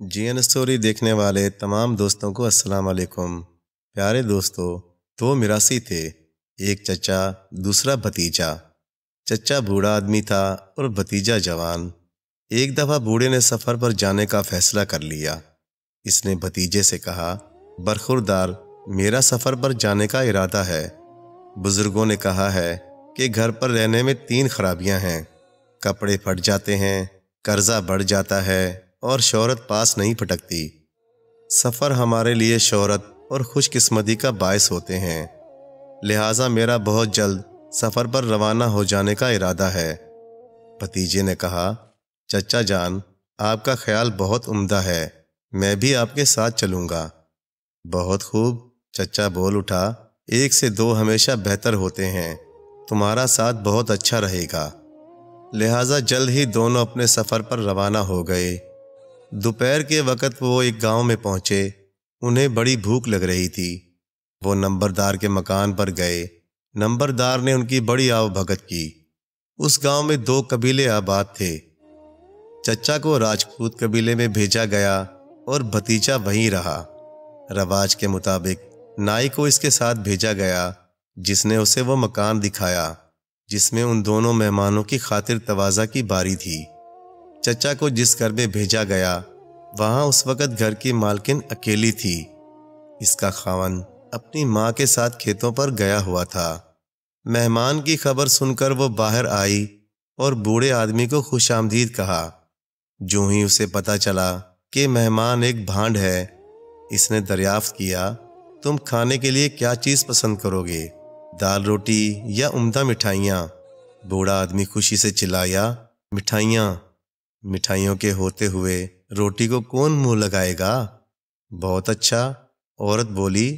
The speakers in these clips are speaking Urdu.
جی این اسٹوری دیکھنے والے تمام دوستوں کو السلام علیکم۔ پیارے دوستو، دو میراثی تھے، ایک چچا دوسرا بھتیجا۔ چچا بوڑھا آدمی تھا اور بھتیجا جوان۔ ایک دفعہ بوڑھے نے سفر پر جانے کا فیصلہ کر لیا۔ اس نے بھتیجے سے کہا، برخوردار، میرا سفر پر جانے کا ارادہ ہے۔ بزرگوں نے کہا ہے کہ گھر پر رہنے میں 3 خرابیاں ہیں، کپڑے پھٹ جاتے ہیں، قرضہ بڑھ جاتا ہے اور شہرت پاس نہیں پھٹکتی۔ سفر ہمارے لیے شہرت اور خوش قسمتی کا باعث ہوتے ہیں، لہٰذا میرا بہت جلد سفر پر روانہ ہو جانے کا ارادہ ہے۔ بھتیجے نے کہا، چچا جان، آپ کا خیال بہت عمدہ ہے، میں بھی آپ کے ساتھ چلوں گا۔ بہت خوب، چچا بول اٹھا، 1 سے 2 ہمیشہ بہتر ہوتے ہیں، تمہارا ساتھ بہت اچھا رہے گا۔ لہٰذا جلد ہی دونوں اپنے سفر پر روانہ ہو گئے۔ دوپہر کے وقت وہ ایک گاؤں میں پہنچے۔ انہیں بڑی بھوک لگ رہی تھی۔ وہ نمبردار کے مکان پر گئے۔ نمبردار نے ان کی بڑی آؤ بھگت کی۔ اس گاؤں میں 2 قبیلے آباد تھے۔ چچا کو راجپوت قبیلے میں بھیجا گیا اور بھتیجا وہیں رہا۔ رواج کے مطابق نائی کو اس کے ساتھ بھیجا گیا، جس نے اسے وہ مکان دکھایا جس میں ان دونوں مہمانوں کی خاطر تواضع کی باری تھی۔ چچا کو جس گھر میں بھیجا گیا، وہاں اس وقت گھر کی مالکن اکیلی تھی۔ اس کا خاوند اپنی ماں کے ساتھ کھیتوں پر گیا ہوا تھا۔ مہمان کی خبر سن کر وہ باہر آئی اور بوڑھے آدمی کو خوش آمدید کہا۔ جو ہی اسے پتہ چلا کہ مہمان ایک بھانڈ ہے، اس نے دریافت کیا، تم کھانے کے لیے کیا چیز پسند کرو گے، دال روٹی یا عمدہ مٹھائیاں؟ بوڑھا آدمی خوشی سے چلایا، مٹھائیاں! مٹھائیوں کے ہوتے ہوئے روٹی کو کون منہ لگائے گا؟ بہت اچھا، عورت بولی،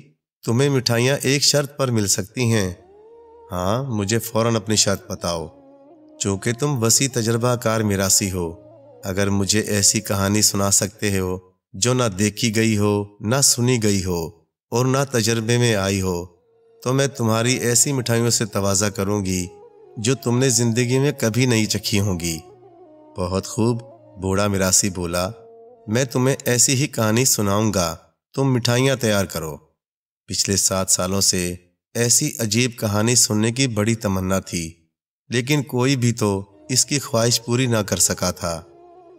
تمہیں مٹھائیاں ایک شرط پر مل سکتی ہیں۔ ہاں، مجھے فوراً اپنی شرط بتاؤ۔ چونکہ تم وسیع تجربہ کار میراثی ہو، اگر مجھے ایسی کہانی سنا سکتے ہو جو نہ دیکھی گئی ہو، نہ سنی گئی ہو اور نہ تجربے میں آئی ہو، تو میں تمہاری ایسی مٹھائیوں سے تواضع کروں گی جو تم نے زندگی میں کبھی نہیں چکھی ہوں گی۔ بہت خوب، بوڑھا میراثی بولا، میں تمہیں ایسی ہی کہانی سناؤں گا، تم مٹھائیاں تیار کرو۔ پچھلے 7 سالوں سے ایسی عجیب کہانی سننے کی بڑی تمنا تھی، لیکن کوئی بھی تو اس کی خواہش پوری نہ کر سکا تھا۔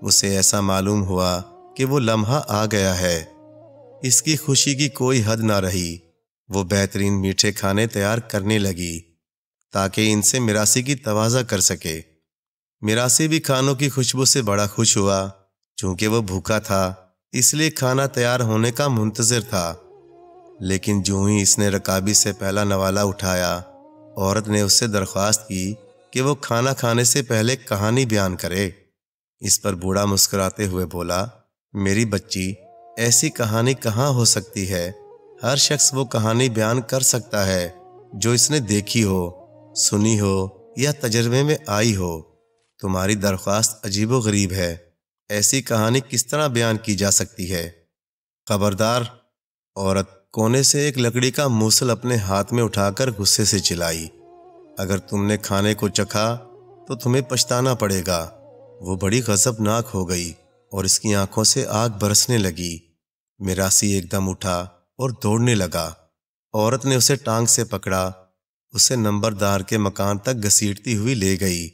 اسے ایسا معلوم ہوا کہ وہ لمحہ آ گیا ہے۔ اس کی خوشی کی کوئی حد نہ رہی۔ وہ بہترین میٹھے کھانے تیار کرنے لگی تاکہ ان سے میراثی کی تواضع کر سکے۔ میراثی بھی کھانوں کی خوشبو سے بڑا خوش ہوا۔ چونکہ وہ بھوکا تھا، اس لیے کھانا تیار ہونے کا منتظر تھا۔ لیکن جو ہی اس نے رکابی سے پہلا نوالا اٹھایا، عورت نے اس سے درخواست کی کہ وہ کھانا کھانے سے پہلے کہانی بیان کرے۔ اس پر بوڑھا مسکراتے ہوئے بولا، میری بچی، ایسی کہانی کہاں ہو سکتی ہے؟ ہر شخص وہ کہانی بیان کر سکتا ہے جو اس نے دیکھی ہو، سنی ہو یا تجربے میں آئی ہو۔ تمہاری درخواست عجیب و غریب ہے، ایسی کہانی کس طرح بیان کی جا سکتی ہے؟ خبردار! عورت کونے سے ایک لکڑی کا موصل اپنے ہاتھ میں اٹھا کر غصے سے چلائی، اگر تم نے کھانے کو چکھا تو تمہیں پچھتانا پڑے گا۔ وہ بڑی غضبناک ہو گئی اور اس کی آنکھوں سے آگ برسنے لگی۔ میراثی ایک دم اٹھا اور دوڑنے لگا۔ عورت نے اسے ٹانگ سے پکڑا، اسے نمبردار کے مکان تک گھسیٹتی ہوئی لے گئی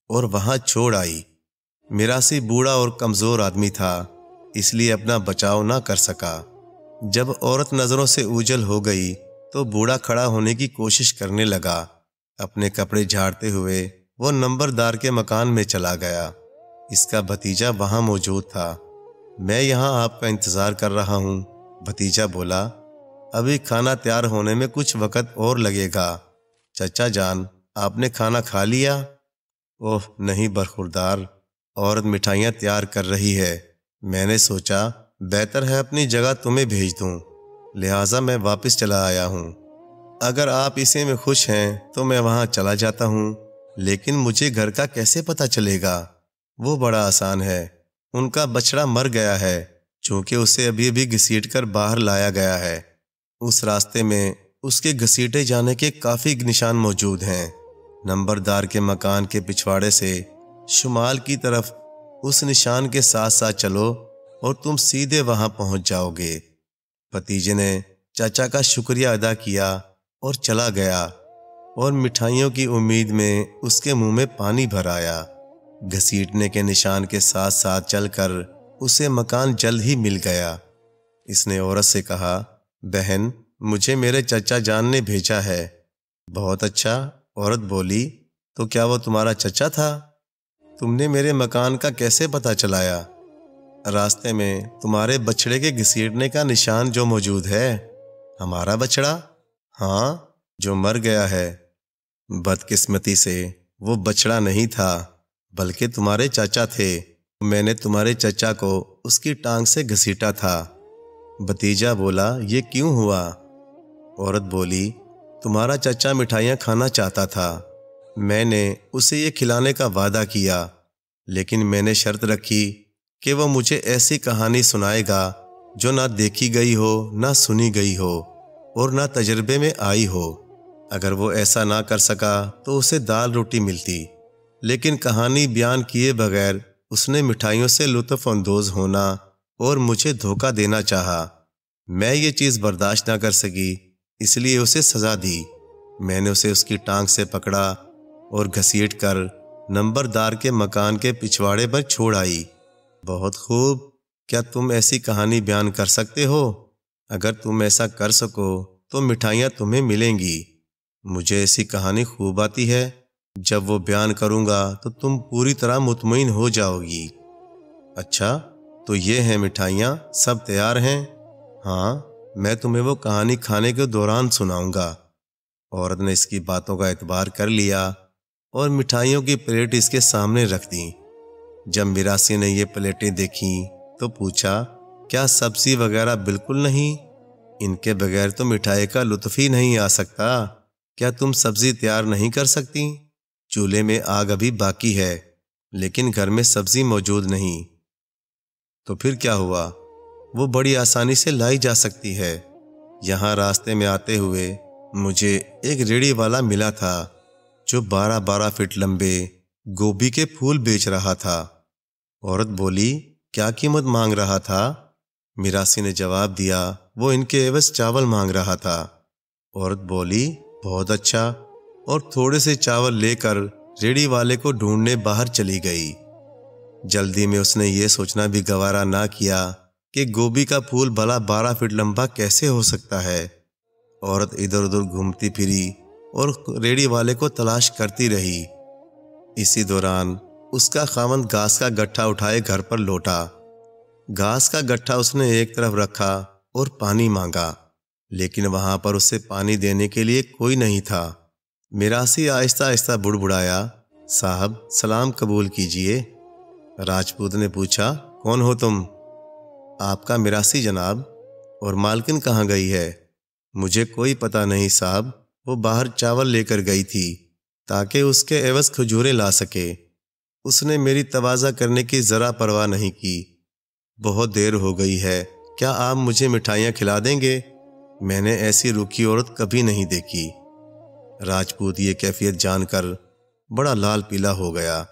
اور وہاں چھوڑ آئی۔ میراثی بوڑھا اور کمزور آدمی تھا، اس لیے اپنا بچاؤ نہ کر سکا۔ جب عورت نظروں سے اوجھل ہو گئی تو بوڑھا کھڑا ہونے کی کوشش کرنے لگا۔ اپنے کپڑے جھاڑتے ہوئے وہ نمبردار کے مکان میں چلا گیا۔ اس کا بھتیجا وہاں موجود تھا۔ میں یہاں آپ کا انتظار کر رہا ہوں، بھتیجا بولا۔ ابھی کھانا تیار ہونے میں کچھ وقت اور لگے گا۔ چچا جان، آپ نے کھانا کھا لیا؟ اوہ نہیں برخوردار، عورت مٹھائیاں تیار کر رہی ہے۔ میں نے سوچا بہتر ہے اپنی جگہ تمہیں بھیج دوں، لہٰذا میں واپس چلا آیا ہوں۔ اگر آپ اسے میں خوش ہیں تو میں وہاں چلا جاتا ہوں، لیکن مجھے گھر کا کیسے پتہ چلے گا؟ وہ بڑا آسان ہے، ان کا بچڑا مر گیا ہے، چونکہ اسے ابھی گھسیٹ کر باہر لایا گیا ہے۔ اس راستے میں اس کے گھسیٹے جانے کے کافی نشان موجود ہیں۔ نمبردار کے مکان کے پچھواڑے سے شمال کی طرف اس نشان کے ساتھ ساتھ چلو، اور تم سیدھے وہاں پہنچ جاؤ گے۔ بھتیجے نے چچا کا شکریہ ادا کیا اور چلا گیا، اور مٹھائیوں کی امید میں اس کے منہ میں پانی بھر آیا۔ گھسیٹنے کے نشان کے ساتھ ساتھ چل کر اسے مکان جلد ہی مل گیا۔ اس نے عورت سے کہا، بہن، مجھے میرے چچا جان نے بھیجا ہے۔ بہت اچھا، عورت بولی، تو کیا وہ تمہارا چچا تھا؟ تم نے میرے مکان کا کیسے پتہ چلایا؟ راستے میں تمہارے بچڑے کے گھسیٹنے کا نشان جو موجود ہے۔ ہمارا بچڑا؟ ہاں، جو مر گیا ہے۔ بدقسمتی سے وہ بچڑا نہیں تھا، بلکہ تمہارے چچا تھے۔ میں نے تمہارے چچا کو اس کی ٹانگ سے گھسیٹا تھا۔ بھتیجا بولا، یہ کیوں ہوا؟ عورت بولی، تمہارا چچا مٹھائیاں کھانا چاہتا تھا۔ میں نے اسے یہ کھلانے کا وعدہ کیا، لیکن میں نے شرط رکھی کہ وہ مجھے ایسی کہانی سنائے گا جو نہ دیکھی گئی ہو، نہ سنی گئی ہو، اور نہ تجربے میں آئی ہو۔ اگر وہ ایسا نہ کر سکا تو اسے دال روٹی ملتی، لیکن کہانی بیان کیے بغیر اس نے مٹھائیوں سے لطف اندوز ہونا اور مجھے دھوکہ دینا چاہا۔ میں یہ چیز برداشت نہ کر سکی، اس لیے اسے سزا دی۔ میں نے اسے اس کی ٹانگ سے پکڑا اور گھسیٹ کر نمبردار کے مکان کے پچھواڑے پر چھوڑ آئی۔ بہت خوب، کیا تم ایسی کہانی بیان کر سکتے ہو؟ اگر تم ایسا کر سکو تو مٹھائیاں تمہیں ملیں گی۔ مجھے ایسی کہانی خوب آتی ہے، جب وہ بیان کروں گا تو تم پوری طرح مطمئن ہو جاؤ گی۔ اچھا، تو یہ ہیں مٹھائیاں، سب تیار ہیں؟ ہاں، میں تمہیں وہ کہانی کھانے کے دوران سناؤں گا۔ عورت نے اس کی باتوں کا اعتبار کر لیا اور مٹھائیوں کی پلیٹ اس کے سامنے رکھ دیں۔ جب میراثی نے یہ پلیٹیں دیکھیں تو پوچھا، کیا سبزی وغیرہ بالکل نہیں؟ ان کے بغیر تو مٹھائی کا لطف ہی نہیں آ سکتا۔ کیا تم سبزی تیار نہیں کر سکتی؟ چولہے میں آگ ابھی باقی ہے، لیکن گھر میں سبزی موجود نہیں۔ تو پھر کیا ہوا؟ وہ بڑی آسانی سے لائی جا سکتی ہے۔ یہاں راستے میں آتے ہوئے مجھے ایک ریڑھی والا ملا تھا جو 12 فٹ لمبے گوبھی کے پھول بیچ رہا تھا۔ عورت بولی، کیا قیمت مانگ رہا تھا؟ میراثی نے جواب دیا، وہ ان کے عوض چاول مانگ رہا تھا۔ عورت بولی، بہت اچھا، اور تھوڑے سے چاول لے کر ریڑھی والے کو ڈھونڈنے باہر چلی گئی۔ جلدی میں اس نے یہ سوچنا بھی گوارا نہ کیا کہ گوبھی کا پھول بھلا 12 فٹ لمبا کیسے ہو سکتا ہے۔ عورت ادھر ادھر گھومتی پھری اور ریڑھی والے کو تلاش کرتی رہی۔ اسی دوران اس کا خاوند گھاس کا گٹھا اٹھائے گھر پر لوٹا۔ گھاس کا گٹھا اس نے ایک طرف رکھا اور پانی مانگا، لیکن وہاں پر اسے پانی دینے کے لیے کوئی نہیں تھا۔ میراثی آہستہ آہستہ بڑبڑایا، صاحب سلام قبول کیجئے۔ راجپوت نے پوچھا، کون ہو تم؟ آپ کا میراثی جناب۔ اور مالکن کہاں گئی ہے؟ مجھے کوئی پتہ نہیں صاحب، وہ باہر چاول لے کر گئی تھی تاکہ اس کے عوض کھجوریں لا سکے۔ اس نے میری تواضع کرنے کی ذرا پرواہ نہیں کی۔ بہت دیر ہو گئی ہے، کیا آپ مجھے مٹھائیاں کھلا دیں گے؟ میں نے ایسی روکھی عورت کبھی نہیں دیکھی۔ راجپوت یہ کیفیت جان کر بڑا لال پیلا ہو گیا۔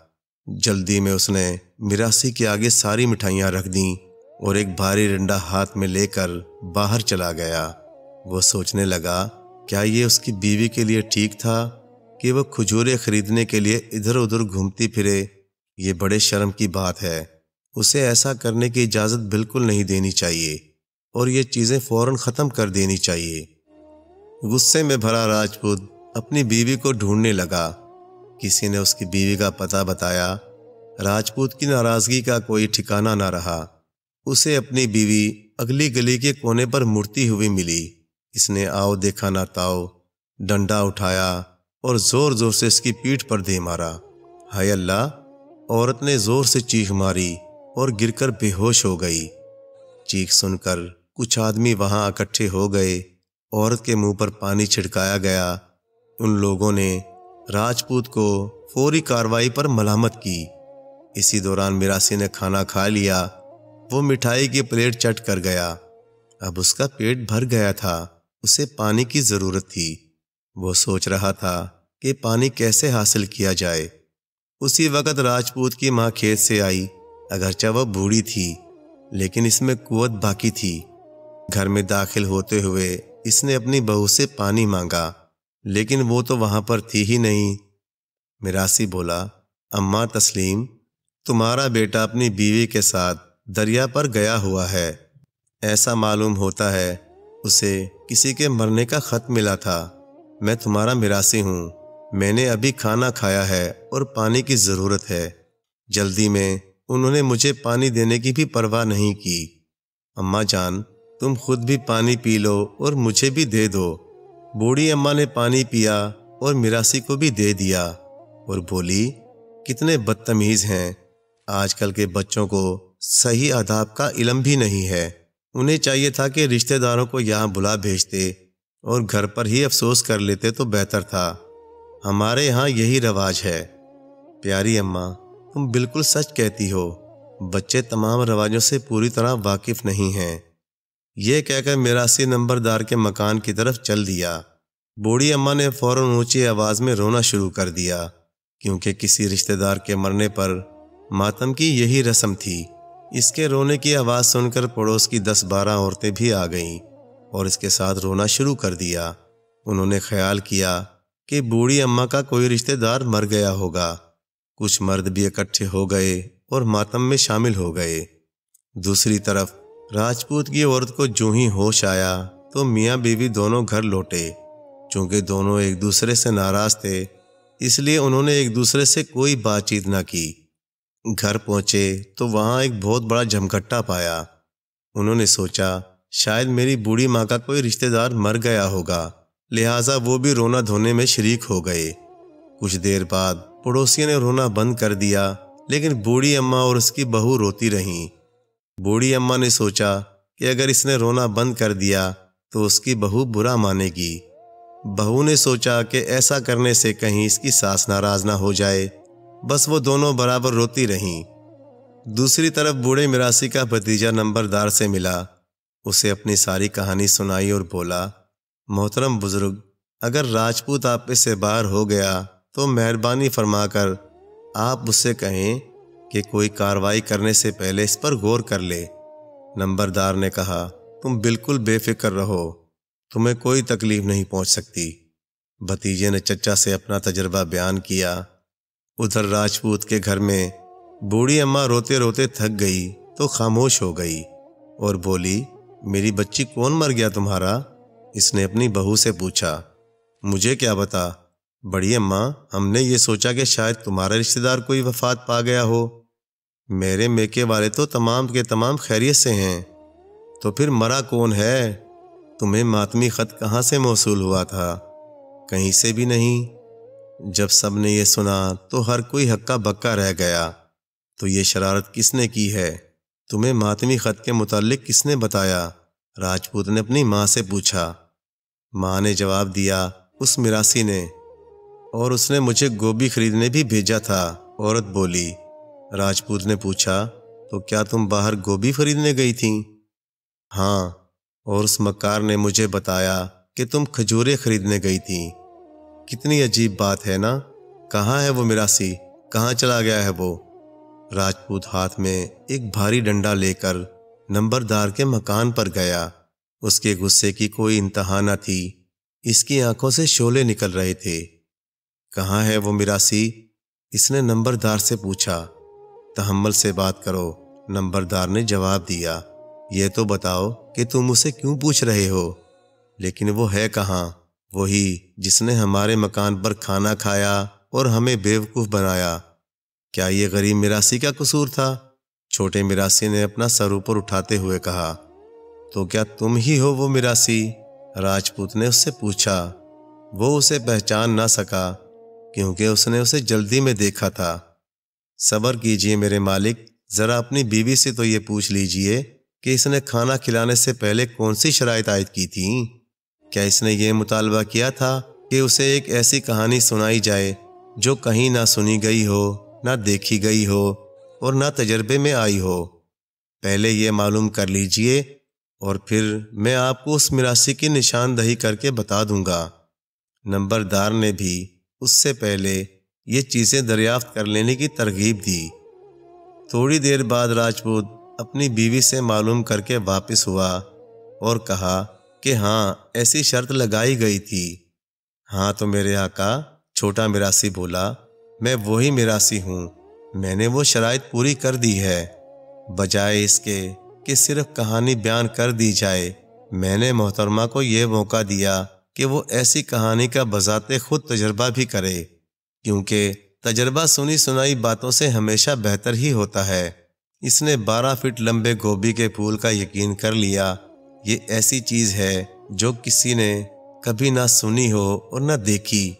جلدی میں اس نے میراثی کے آگے ساری مٹھائیاں رکھ دیں اور ایک بھاری ڈنڈا ہاتھ میں لے کر باہر چلا گیا۔ وہ سوچنے لگا، کیا یہ اس کی بیوی کے لیے ٹھیک تھا کہ وہ کھجوریں خریدنے کے لیے ادھر ادھر گھومتی پھرے؟ یہ بڑے شرم کی بات ہے۔ اسے ایسا کرنے کی اجازت بالکل نہیں دینی چاہیے اور یہ چیزیں فوراً ختم کر دینی چاہیے۔ غصے میں بھرا راجپوت اپنی بیوی کو ڈھونڈنے لگا۔ کسی نے اس کی بیوی کا پتہ بتایا۔ راجپوت کی ناراضگی کا کوئی ٹھکانہ نہ رہا۔ اسے اپنی بیوی اگلی گلی کے کونے پر مڑتی ہوئی ملی۔ اس نے آؤ دیکھا نہ تاؤ ڈنڈا اٹھایا اور زور زور سے اس کی پیٹھ پر دے مارا۔ ہائے اللہ! عورت نے زور سے چیخ ماری اور گر کر بے ہوش ہو گئی۔ چیخ سن کر کچھ آدمی وہاں اکٹھے ہو گئے۔ عورت کے منہ پر پانی چھڑکایا گیا۔ ان لوگوں نے راجپوت کو فوری کارروائی پر ملامت کی۔ اسی دوران میراثی نے کھانا کھا لیا۔ وہ مٹھائی کی پلیٹ چٹ کر گیا۔ اب اس کا پیٹ بھر گیا تھا، اسے پانی کی ضرورت تھی۔ وہ سوچ رہا تھا کہ پانی کیسے حاصل کیا جائے۔ اسی وقت راجپوت کی ماں کھیت سے آئی، اگرچہ وہ بوڑھی تھی۔ لیکن اس میں قوت باقی تھی۔ گھر میں داخل ہوتے ہوئے اس نے اپنی بہو سے پانی مانگا، لیکن وہ تو وہاں پر تھی ہی نہیں۔ میراثی بولا، اماں تسلیم، تمہارا بیٹا اپنی بیوی کے ساتھ دریا پر گیا ہوا ہے۔ ایسا معلوم ہوتا ہے اسے کسی کے مرنے کا خط ملا تھا۔ میں تمہارا میراثی ہوں، میں نے ابھی کھانا کھایا ہے اور پانی کی ضرورت ہے۔ جلدی میں انہوں نے مجھے پانی دینے کی بھی پرواہ نہیں کی۔ اماں جان، تم خود بھی پانی پی لو اور مجھے بھی دے دو۔ بوڑھی اماں نے پانی پیا اور میراثی کو بھی دے دیا اور بولی، کتنے بدتمیز ہیں، آج کل کے بچوں کو صحیح آداب کا علم بھی نہیں ہے۔ انہیں چاہیے تھا کہ رشتہ داروں کو یہاں بلا بھیجتے اور گھر پر ہی افسوس کر لیتے تو بہتر تھا۔ ہمارے یہاں یہی رواج ہے۔ پیاری اماں، تم بالکل سچ کہتی ہو، بچے تمام رواجوں سے پوری طرح واقف نہیں ہیں۔ یہ کہہ کر میراثی نمبردار کے مکان کی طرف چل دیا۔ بوڑھی اماں نے فوراً اونچی آواز میں رونا شروع کر دیا، کیونکہ کسی رشتہ دار کے مرنے پر ماتم کی یہی رسم تھی۔ اس کے رونے کی آواز سن کر پڑوس کی 10-12 عورتیں بھی آ گئیں اور اس کے ساتھ رونا شروع کر دیا۔ انہوں نے خیال کیا کہ بوڑھی اماں کا کوئی رشتہ دار مر گیا ہوگا۔ کچھ مرد بھی اکٹھے ہو گئے اور ماتم میں شامل ہو گئے۔ دوسری طرف راجپوت کی عورت کو جو ہی ہوش آیا تو میاں بیوی دونوں گھر لوٹے۔ چونکہ دونوں ایک دوسرے سے ناراض تھے، اس لیے انہوں نے ایک دوسرے سے کوئی بات چیت نہ کی۔ گھر پہنچے تو وہاں ایک بہت بڑا جمگھٹا پایا۔ انہوں نے سوچا شاید میری بوڑھی ماں کا کوئی رشتہ دار مر گیا ہوگا، لہٰذا وہ بھی رونا دھونے میں شریک ہو گئے۔ کچھ دیر بعد پڑوسیوں نے رونا بند کر دیا، لیکن بوڑھی اماں اور اس کی بہو روتی رہیں۔ بوڑھی اماں نے سوچا کہ اگر اس نے رونا بند کر دیا تو اس کی بہو برا مانے گی۔ بہو نے سوچا کہ ایسا کرنے سے کہیں اس کی ساس ناراض نہ ہو جائے، بس وہ دونوں برابر روتی رہیں۔ دوسری طرف بوڑھے میراثی کا بھتیجا نمبردار سے ملا، اسے اپنی ساری کہانی سنائی اور بولا، محترم بزرگ، اگر راجپوت آپ سے باہر ہو گیا تو مہربانی فرما کر آپ اس سے کہیں کہ کوئی کارروائی کرنے سے پہلے اس پر غور کر لے۔ نمبردار نے کہا، تم بالکل بے فکر رہو، تمہیں کوئی تکلیف نہیں پہنچ سکتی۔ بھتیجے نے چچا سے اپنا تجربہ بیان کیا۔ ادھر راجپوت کے گھر میں بوڑھی اماں روتے روتے تھک گئی تو خاموش ہو گئی اور بولی، میری بچی کون مر گیا تمہارا؟ اس نے اپنی بہو سے پوچھا۔ مجھے کیا بتا بڑی اماں، ہم نے یہ سوچا کہ شاید تمہارا رشتہ دار کوئی وفات پا گیا ہو۔ میرے میکے والے تو تمام کے تمام خیریت سے ہیں۔ تو پھر مرا کون ہے؟ تمہیں ماتمی خط کہاں سے موصول ہوا تھا؟ کہیں سے بھی نہیں۔ جب سب نے یہ سنا تو ہر کوئی ہکا بکا رہ گیا۔ تو یہ شرارت کس نے کی ہے؟ تمہیں ماتمی خط کے متعلق کس نے بتایا؟ راجپوت نے اپنی ماں سے پوچھا۔ ماں نے جواب دیا، اس میراثی نے، اور اس نے مجھے گوبھی خریدنے بھی بھیجا تھا۔ عورت بولی۔ راجپوت نے پوچھا، تو کیا تم باہر گوبھی خریدنے گئی تھیں؟ ہاں، اور اس مکار نے مجھے بتایا کہ تم کھجوریں خریدنے گئی تھیں۔ کتنی عجیب بات ہے نا؟ کہاں ہے وہ میراثی؟ کہاں چلا گیا ہے وہ؟ راجپوت ہاتھ میں ایک بھاری ڈنڈا لے کر نمبردار کے مکان پر گیا۔ اس کے غصے کی کوئی انتہا نہ تھی، اس کی آنکھوں سے شعلے نکل رہے تھے۔ کہاں ہے وہ میراثی؟ اس نے نمبردار سے پوچھا۔ تحمل سے بات کرو، نمبردار نے جواب دیا۔ یہ تو بتاؤ کہ تم اسے کیوں پوچھ رہے ہو؟ لیکن وہ ہے کہاں؟ وہی جس نے ہمارے مکان پر کھانا کھایا اور ہمیں بیوقوف بنایا۔ کیا یہ غریب میراثی کا قصور تھا؟ چھوٹے میراثی نے اپنا سر اوپر اٹھاتے ہوئے کہا۔ تو کیا تم ہی ہو وہ میراثی؟ راجپوت نے اس سے پوچھا۔ وہ اسے پہچان نہ سکا کیونکہ اس نے اسے جلدی میں دیکھا تھا۔ صبر کیجئے میرے مالک، ذرا اپنی بیوی سے تو یہ پوچھ لیجئے کہ اس نے کھانا کھلانے سے پہلے کون سی شرائط عائد کی تھیں؟ کیا اس نے یہ مطالبہ کیا تھا کہ اسے ایک ایسی کہانی سنائی جائے جو کہیں نہ سنی گئی ہو، نہ دیکھی گئی ہو اور نہ تجربے میں آئی ہو؟ پہلے یہ معلوم کر لیجئے اور پھر میں آپ کو اس میراثی کی نشاندہی کر کے بتا دوں گا۔ نمبردار نے بھی اس سے پہلے یہ چیزیں دریافت کر لینے کی ترغیب دی۔ تھوڑی دیر بعد راجپوت اپنی بیوی سے معلوم کر کے واپس ہوا اور کہا کہ ہاں ایسی شرط لگائی گئی تھی۔ ہاں تو میرے آقا، چھوٹا میراثی بولا، میں وہی میراثی ہوں، میں نے وہ شرائط پوری کر دی ہے۔ بجائے اس کے کہ صرف کہانی بیان کر دی جائے، میں نے محترمہ کو یہ موقع دیا کہ وہ ایسی کہانی کا بذات خود تجربہ بھی کرے، کیونکہ تجربہ سنی سنائی باتوں سے ہمیشہ بہتر ہی ہوتا ہے۔ اس نے 12 فٹ لمبے گوبھی کے پھول کا یقین کر لیا۔ یہ ایسی چیز ہے جو کسی نے کبھی نہ سنی ہو اور نہ دیکھی۔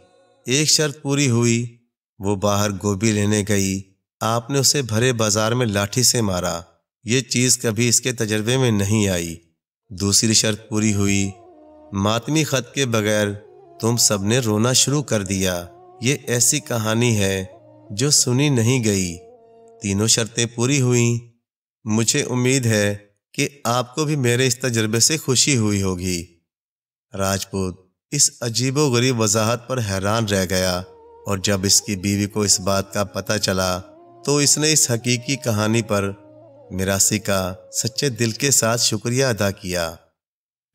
ایک شرط پوری ہوئی، وہ باہر گوبھی لینے گئی، آپ نے اسے بھرے بازار میں لاٹھی سے مارا۔ یہ چیز کبھی اس کے تجربے میں نہیں آئی۔ دوسری شرط پوری ہوئی، ماتمی خط کے بغیر تم سب نے رونا شروع کر دیا۔ یہ ایسی کہانی ہے جو سنی نہیں گئی۔ تینوں شرطیں پوری ہوئیں۔ مجھے امید ہے کہ آپ کو بھی میرے اس تجربے سے خوشی ہوئی ہوگی۔ راجپوت اس عجیب و غریب وضاحت پر حیران رہ گیا، اور جب اس کی بیوی کو اس بات کا پتہ چلا تو اس نے اس حقیقی کہانی پر میراثی کا سچے دل کے ساتھ شکریہ ادا کیا۔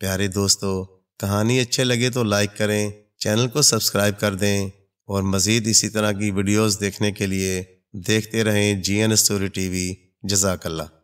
پیارے دوستو، کہانی اچھے لگے تو لائک کریں، چینل کو سبسکرائب کر دیں، اور مزید اسی طرح کی ویڈیوز دیکھنے کے لیے دیکھتے رہیں جی این اسٹوری ٹی وی۔ جزاک اللہ۔